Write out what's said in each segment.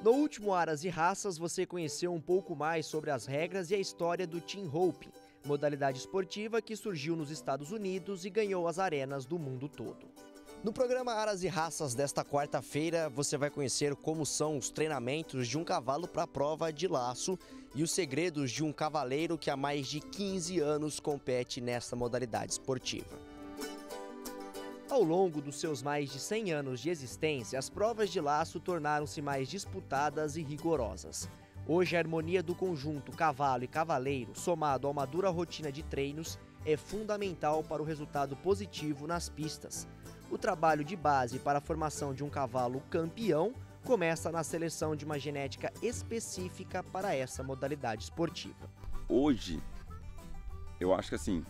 No último Aras e Raças, você conheceu um pouco mais sobre as regras e a história do team roping, modalidade esportiva que surgiu nos Estados Unidos e ganhou as arenas do mundo todo. No programa Aras e Raças desta quarta-feira, você vai conhecer como são os treinamentos de um cavalo para a prova de laço e os segredos de um cavaleiro que há mais de 15 anos compete nesta modalidade esportiva. Ao longo dos seus mais de 100 anos de existência, as provas de laço tornaram-se mais disputadas e rigorosas. Hoje, a harmonia do conjunto cavalo e cavaleiro, somado a uma dura rotina de treinos, é fundamental para o resultado positivo nas pistas. O trabalho de base para a formação de um cavalo campeão começa na seleção de uma genética específica para essa modalidade esportiva. Hoje, eu acho que assim,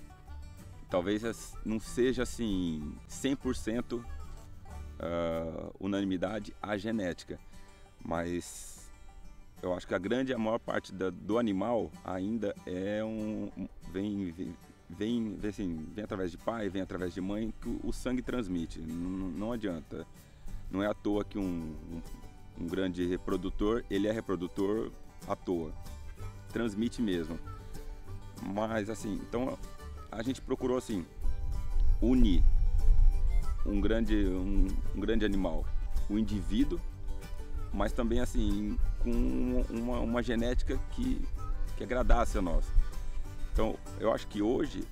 talvez não seja assim 100% unanimidade a genética, mas eu acho que a maior parte do animal ainda é vem através de pai, vem através de mãe, que o sangue transmite, não adianta. Não é à toa que um grande reprodutor, ele é reprodutor à toa, transmite mesmo. Mas assim, então a gente procurou assim, unir um grande animal, o indivíduo, mas também assim, com uma genética que agradasse a nós. Então, eu acho que hoje,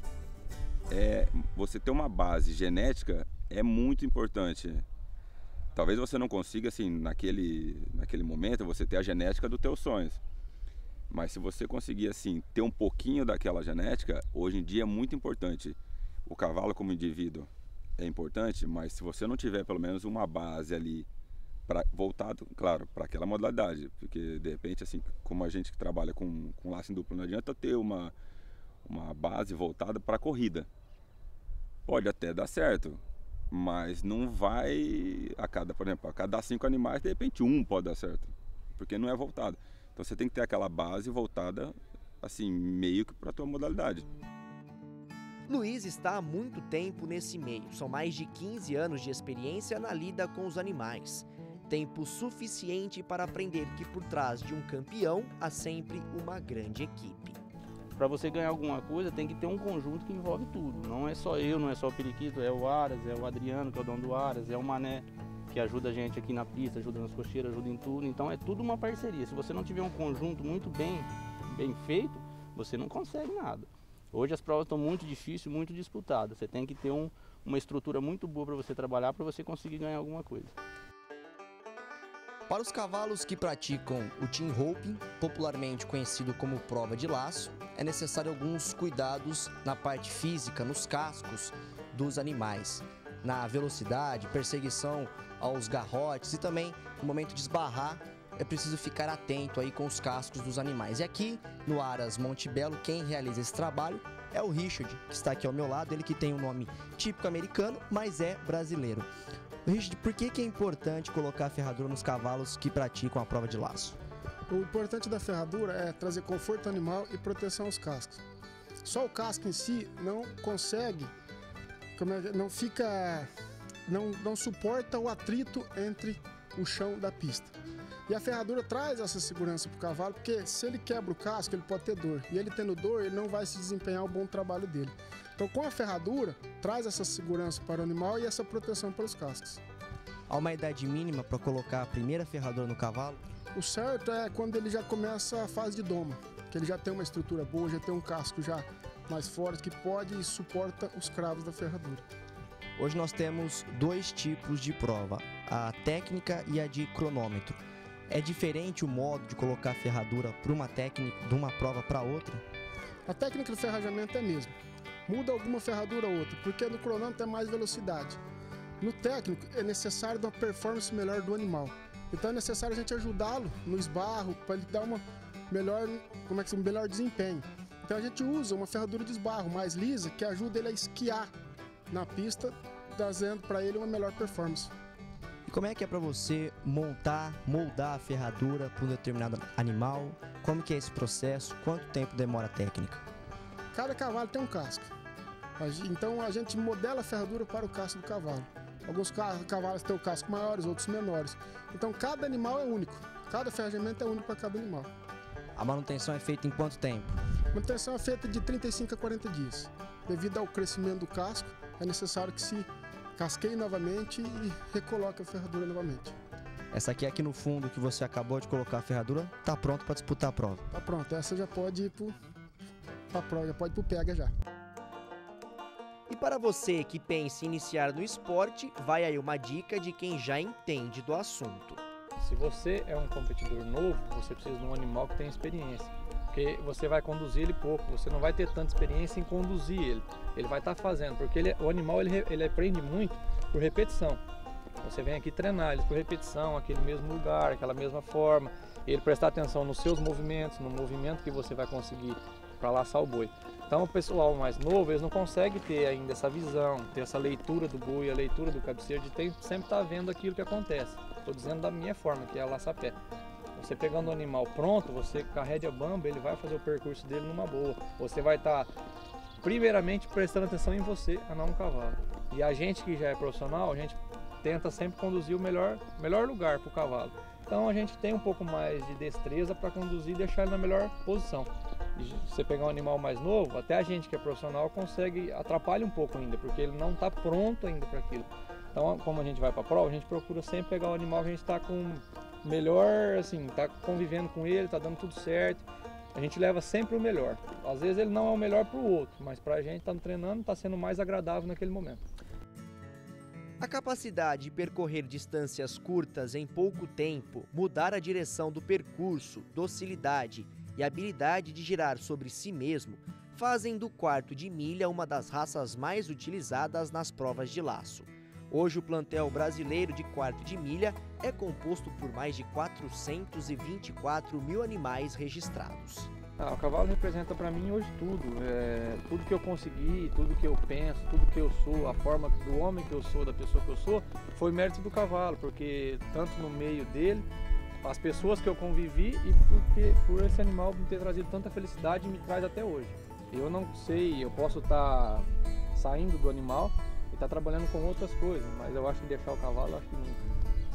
você ter uma base genética é muito importante. Talvez você não consiga, assim, naquele momento, você ter a genética dos teus sonhos. Mas se você conseguir, assim, ter um pouquinho daquela genética, hoje em dia é muito importante. O cavalo como indivíduo é importante, mas se você não tiver pelo menos uma base ali, voltado, claro, para aquela modalidade. Porque, de repente, assim, como a gente que trabalha com laço em duplo, não adianta ter uma base voltada para a corrida. Pode até dar certo, mas não vai por exemplo, a cada 5 animais, de repente um pode dar certo, porque não é voltado. Então você tem que ter aquela base voltada assim, meio que para a tua modalidade. Luiz está há muito tempo nesse meio, são mais de 15 anos de experiência na lida com os animais. Tempo suficiente para aprender que por trás de um campeão há sempre uma grande equipe. Para você ganhar alguma coisa, tem que ter um conjunto que envolve tudo. Não é só eu, não é só o Periquito, é o Aras, é o Adriano, que é o dono do Aras, é o Mané, que ajuda a gente aqui na pista, ajuda nas cocheiras, ajuda em tudo. Então é tudo uma parceria. Se você não tiver um conjunto muito bem feito, você não consegue nada. Hoje as provas estão muito difíceis, muito disputadas. Você tem que ter uma estrutura muito boa para você trabalhar, para você conseguir ganhar alguma coisa. Para os cavalos que praticam o team roping, popularmente conhecido como prova de laço, é necessário alguns cuidados na parte física, nos cascos dos animais, na velocidade, perseguição aos garrotes e também no momento de esbarrar, é preciso ficar atento aí com os cascos dos animais. E aqui no Aras Monte Belo, quem realiza esse trabalho é o Richard, que está aqui ao meu lado, ele que tem um nome típico americano, mas é brasileiro. Richard, por que é importante colocar a ferradura nos cavalos que praticam a prova de laço? O importante da ferradura é trazer conforto animal e proteção aos cascos. Só o casco em si não consegue, não suporta o atrito entre o chão da pista. E a ferradura traz essa segurança para o cavalo, porque se ele quebra o casco, ele pode ter dor. E ele tendo dor, ele não vai se desempenhar o bom trabalho dele. Então, com a ferradura, traz essa segurança para o animal e essa proteção para os cascos. Há uma idade mínima para colocar a primeira ferradura no cavalo? O certo é quando ele já começa a fase de doma, que ele já tem uma estrutura boa, já tem um casco já mais forte, que pode e suporta os cravos da ferradura. Hoje nós temos dois tipos de prova, a técnica e a de cronômetro. É diferente o modo de colocar a ferradura para uma técnica, de uma prova para outra? A técnica de ferrajamento é a mesma. Muda alguma ferradura ou outra, porque no cronômetro é mais velocidade. No técnico é necessário uma performance melhor do animal. Então é necessário a gente ajudá-lo no esbarro para ele dar um melhor desempenho. Então a gente usa uma ferradura de esbarro mais lisa que ajuda ele a esquiar na pista, trazendo para ele uma melhor performance. E como é que é para você moldar a ferradura para um determinado animal? Como que é esse processo? Quanto tempo demora a técnica? Cada cavalo tem um casco. Então a gente modela a ferradura para o casco do cavalo. Alguns cavalos têm o casco maiores, outros menores. Então cada animal é único. Cada ferrajamento é único para cada animal. A manutenção é feita em quanto tempo? A manutenção é feita de 35 a 40 dias. Devido ao crescimento do casco, é necessário que se casqueie novamente e recoloque a ferradura novamente. Essa aqui no fundo que você acabou de colocar a ferradura, está pronto para disputar a prova. Tá pronto, essa já pode ir para prova, já pode ir pro pega já. E para você que pensa em iniciar no esporte, vai aí uma dica de quem já entende do assunto. Se você é um competidor novo, você precisa de um animal que tenha experiência, porque você vai conduzir ele pouco, você não vai ter tanta experiência em conduzir ele. Ele vai estar fazendo, porque o animal ele aprende muito por repetição. Você vem aqui treinar ele por repetição, aquele mesmo lugar, aquela mesma forma, ele prestar atenção nos seus movimentos, no movimento que você vai conseguir para laçar o boi. Então o pessoal mais novo, eles não conseguem ter ainda essa visão, ter essa leitura do boi, a leitura do cabeceiro, de sempre estar vendo aquilo que acontece. Estou dizendo da minha forma, que é a laçar-pé. Você pegando o animal pronto, você carrega a bamba, ele vai fazer o percurso dele numa boa. Você vai estar, primeiramente, prestando atenção em você, a não no cavalo. E a gente que já é profissional, a gente tenta sempre conduzir o melhor lugar para o cavalo. Então a gente tem um pouco mais de destreza para conduzir e deixar ele na melhor posição. E se você pegar um animal mais novo, até a gente que é profissional consegue, atrapalha um pouco ainda, porque ele não está pronto ainda para aquilo. Então, como a gente vai para a prova, a gente procura sempre pegar o animal que a gente está com melhor, assim, está convivendo com ele, está dando tudo certo. A gente leva sempre o melhor. Às vezes ele não é o melhor para o outro, mas para a gente está treinando, está sendo mais agradável naquele momento. A capacidade de percorrer distâncias curtas em pouco tempo, mudar a direção do percurso, docilidade e habilidade de girar sobre si mesmo fazem do quarto de milha uma das raças mais utilizadas nas provas de laço. Hoje o plantel brasileiro de quarto de milha é composto por mais de 424 mil animais registrados. O cavalo representa para mim hoje tudo, tudo que eu consegui, tudo que eu penso, tudo que eu sou, a forma do homem que eu sou, da pessoa que eu sou, foi mérito do cavalo, porque tanto no meio dele, as pessoas que eu convivi e por esse animal me ter trazido tanta felicidade me traz até hoje. Eu não sei, eu posso estar saindo do animal e estar trabalhando com outras coisas, mas eu acho que deixar o cavalo, eu acho que nunca.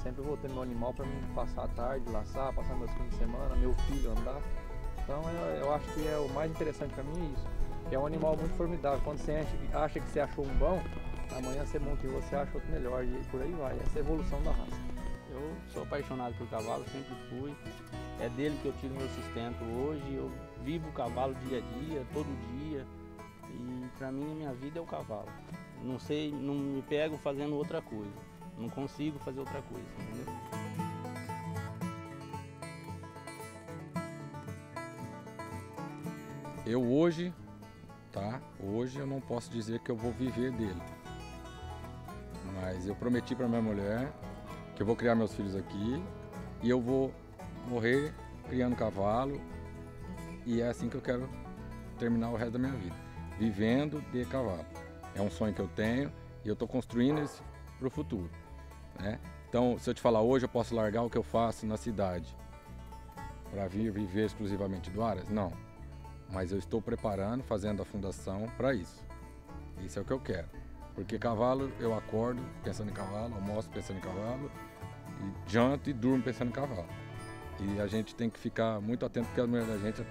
Sempre vou ter meu animal para mim passar a tarde, laçar, passar meus fins de semana, meu filho andar. Então eu acho que é o mais interessante para mim é isso. É um animal muito formidável. Quando você acha que você achou um bom, amanhã você monta e você acha outro melhor e por aí vai. Essa é a evolução da raça. Eu sou apaixonado por cavalo, sempre fui. É dele que eu tiro meu sustento hoje. Eu vivo o cavalo dia a dia, todo dia. E para mim a minha vida é o cavalo. Não sei, não me pego fazendo outra coisa. Não consigo fazer outra coisa, entendeu? Eu hoje eu não posso dizer que eu vou viver dele. Mas eu prometi para minha mulher que eu vou criar meus filhos aqui e eu vou morrer criando cavalo. E é assim que eu quero terminar o resto da minha vida, vivendo de cavalo. É um sonho que eu tenho e eu estou construindo isso para o futuro, né? Então, se eu te falar hoje, eu posso largar o que eu faço na cidade para vir viver exclusivamente do Aras? Não. Mas eu estou preparando, fazendo a fundação para isso. Isso é o que eu quero. Porque cavalo, eu acordo pensando em cavalo, almoço pensando em cavalo, e janto e durmo pensando em cavalo. E a gente tem que ficar muito atento, porque a mulher da gente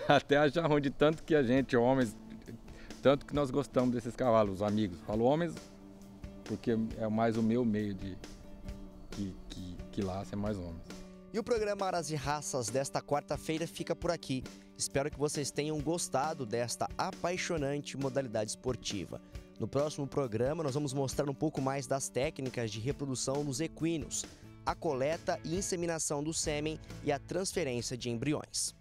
até achar ruim de tanto que a gente, homens, tanto que nós gostamos desses cavalos, os amigos. Falo homens porque é mais o meu meio de que laça, é mais homens. E o programa Aras e Raças desta quarta-feira fica por aqui. Espero que vocês tenham gostado desta apaixonante modalidade esportiva. No próximo programa, nós vamos mostrar um pouco mais das técnicas de reprodução nos equinos, a coleta e inseminação do sêmen e a transferência de embriões.